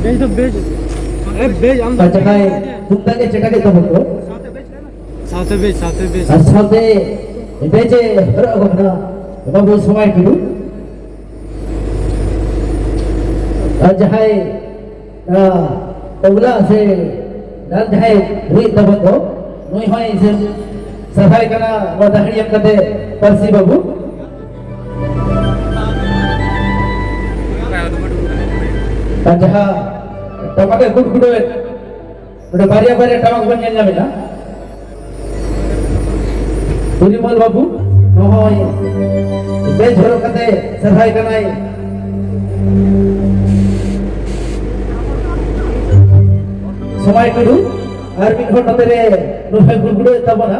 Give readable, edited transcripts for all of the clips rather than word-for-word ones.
बेच तो बेच बेच हम चटाई तुमता के चटाई तो बोलो साथे बेच साथे बेचे ना बाबू समय किडू जहाय तबला से dan jahai duit dapat tu noi hoi safai kana wadahri yang kate persi babu dan jaha tamake gud gudo udah baria tamak ban nyanya bela Purimal babu noi be joro kate safai kana समय करू और मिन घंटा तेरे नुफाई गुड़गुड़े तब ना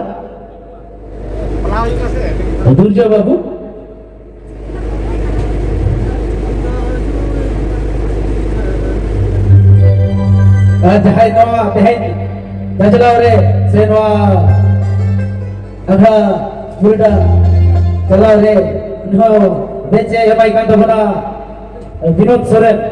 दुर्जय बाबू जहाय नवा तेहन दजलाव रे से नवा अघा बुलडा चलाव रे नो बेचे एमाई कान तबना विनोद सोरेन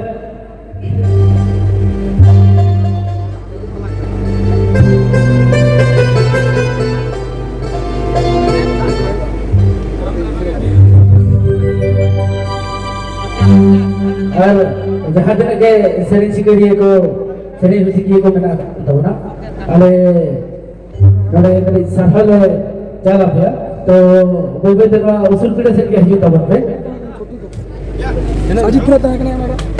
और जहाँ तक के सरी सिकरिए को सरी सिकरिए को मैंने बताऊँ ना अरे नोड़े कभी सफल चला गया तो वो भी तेरा उसूल पीड़े से क्या ही तब पे अजीब रहता है कि नहीं हमारा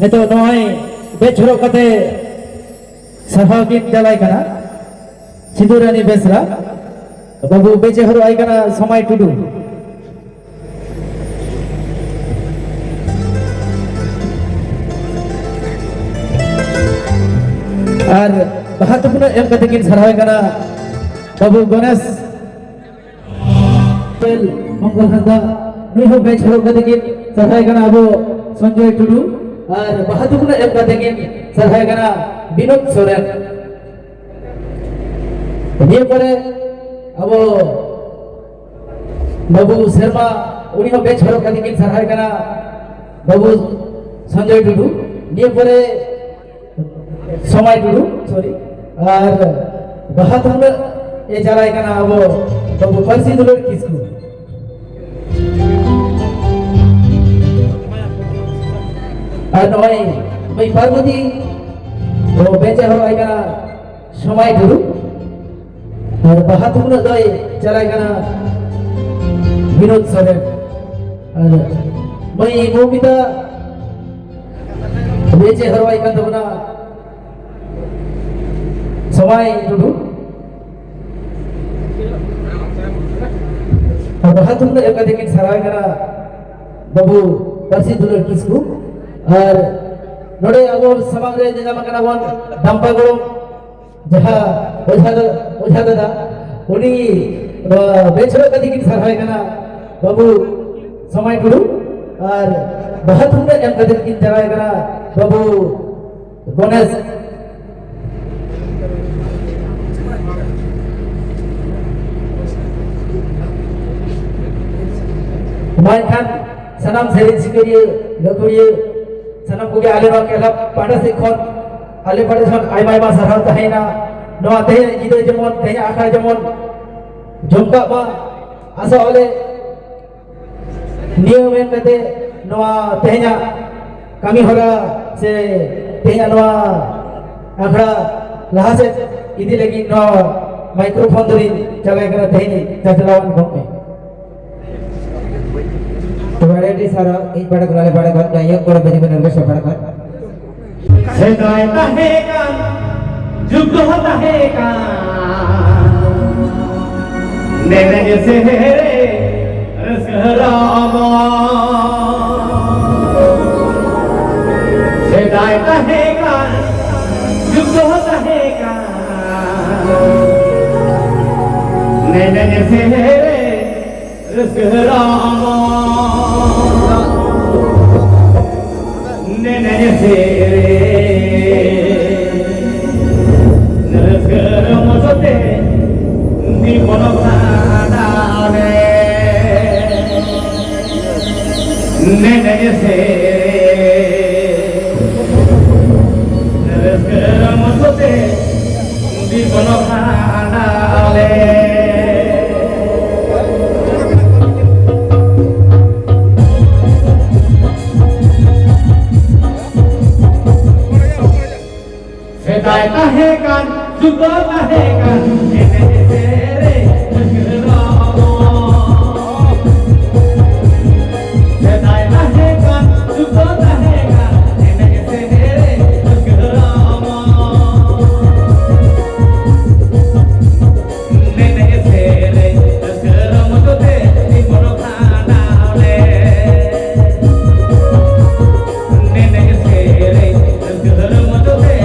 itu noai becoro kate sahakin jalai kana Sidurani besra babu bece horo ai kana samai tudu ar bahatupna em kate kin sarhai kana babu Ganesh pel mongol handa nuho becoro kate kin sarhai kana abu Sanjay tudu और बहादुर एक कतेगे सरहाय कना विनोद सोरेन ये परे अब बाबू शर्मा उनी हो बेच हरो कतेगे सरहाय कना बाबू संजय टुडू ये परे समय टुडू सॉरी और बहादुर ये जलाय कना अब बाबू परसी दुलर किसको और नॉय भाई पार्वती वो बेचे हो आएगा ना समय गुरु और बहादुर न दोय चलाएगा ना विनोद सोरेन और भाई मोमिता बेचे हो आएगा तो ना समय गुरु और बहादुर न एक अधिक सराएगा ना बाबू परसी दुलर किसको और नोड़े अगो समाज रे जमा कना वन दंपागुरु जहा ओझा दादा उनी बेचरो कदी की सरहाय कना बाबू समय गुरु और बहादुर ने एम कदी की जराय कना बाबू गणेश माय खान सनम सेरिन सिकरिए लखुरिए sanam kuge ale no kela pada sekhon ale pada son ai mai ma sarhau tahina no ate jido jemon teh akha jemon jomka ba asa ole niyomen kate no tehnya kami hora se tehnya no akha laha se idi lagi no microphone dori chalai kara tehni chalawan gome variety सारा एक बड़ा गुलाले बड़ा घर गायक और बजे बने का शपथ कर से गायता है का जुग होता है का नैन से रे रसरामा से गायता है का जुग होता है का नैन से रामा नैन से मजते दीपन खाने नैन से मजते दीपन खाने Sedai tahekan, juga tahekan, ini sere segera. Sedai tahekan, juga tahekan, ini sere segera. Ini sere segera mujhe di bono khana le. Ini sere segera mujhe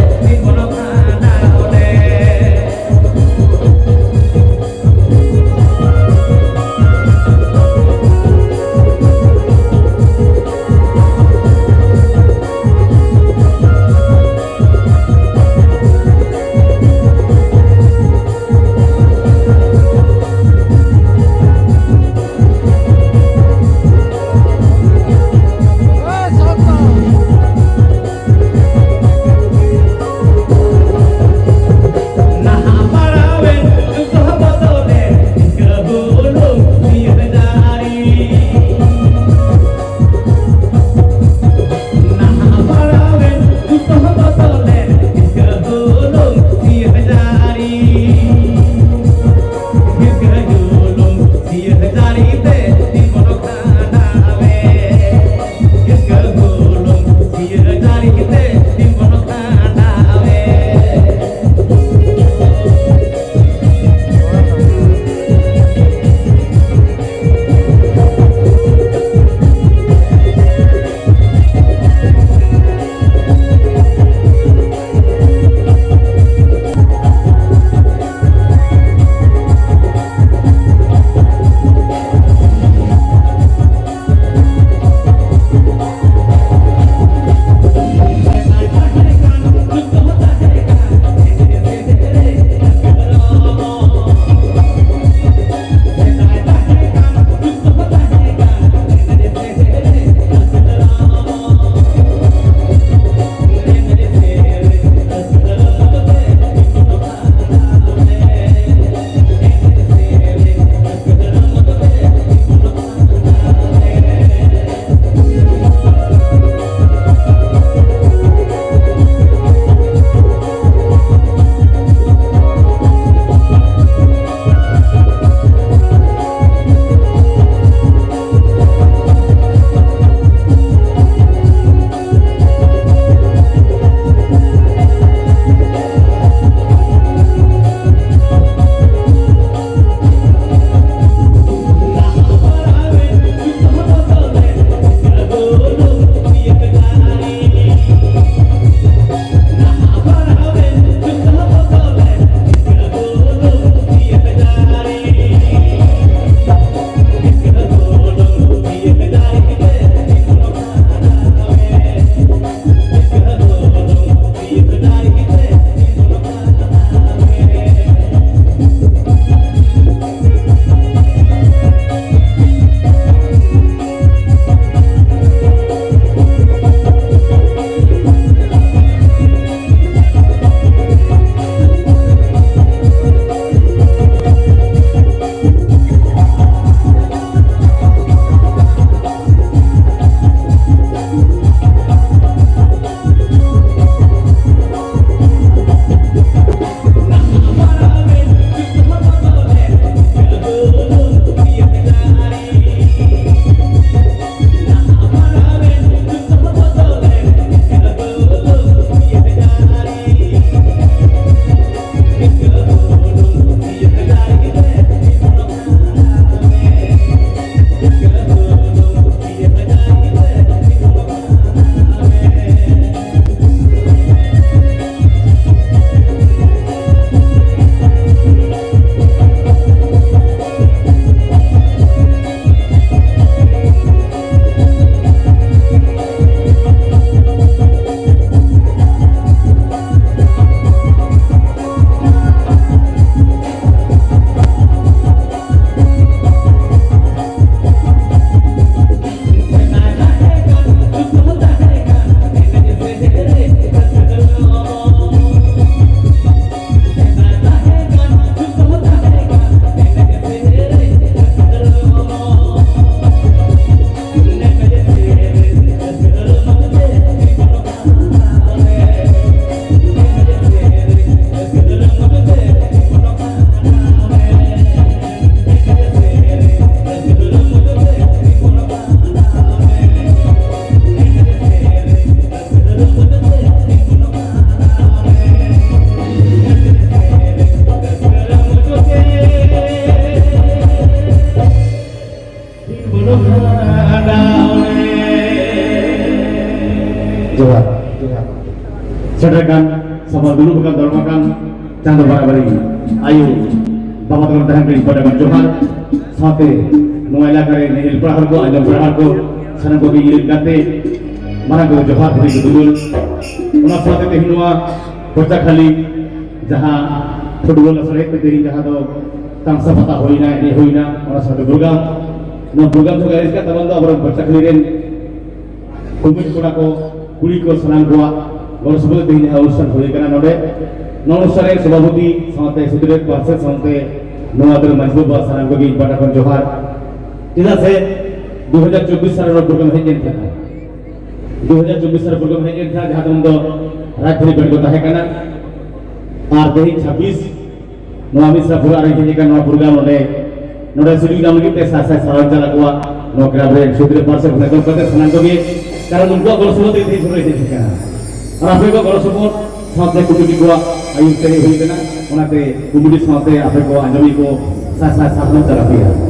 bari ayu bapa teman tahan kali pada Johar sate nuela kare nil prahar ko ajam prahar ko sanang ko gilir kate mana ko Johar beri kedulul una sate tehinua bocah kali jaha football asal itu tehin jaha do tangsa pata hoina ini hoina ona sate program na program to garis ka taban do abang bocah kali ren kumit kura ko kuli ko sanang ko gor sebut tehin jaha urusan hoye kana node নমস্কারের সভাপতি সাথে সুদূরের পার্ষদ সাথে নোয়াদের মজবুত বা সারাঙ্গী পাঠাকন জোহার ঠিক আছে 2024 সালের programme হয়ে গেছে 2024 সালের প্রোগ্রাম হয়ে গেছে যাহা তোমরা রাজধানী বেড়গো তাহে কানা আর দেহি 26 নোয়া মিশ্রা পুরা রেখে যে কানা প্রোগ্রাম নলে নলে সুযোগ দাম লিতে সাসা সারাঞ্চ লাগোয়া নোগ্রাবে সুদূরের পার্ষদ নগর কতে সারাঙ্গী কারণ উনকো গলসবতে দেই শুরু হয়েছে কানা আর আপনাকে গলসবত साथे कुटुंबी को आयुक्त हुई ना उनाते कुमुदी साथे आपे को अंजमी को सा सा साधन चला पिया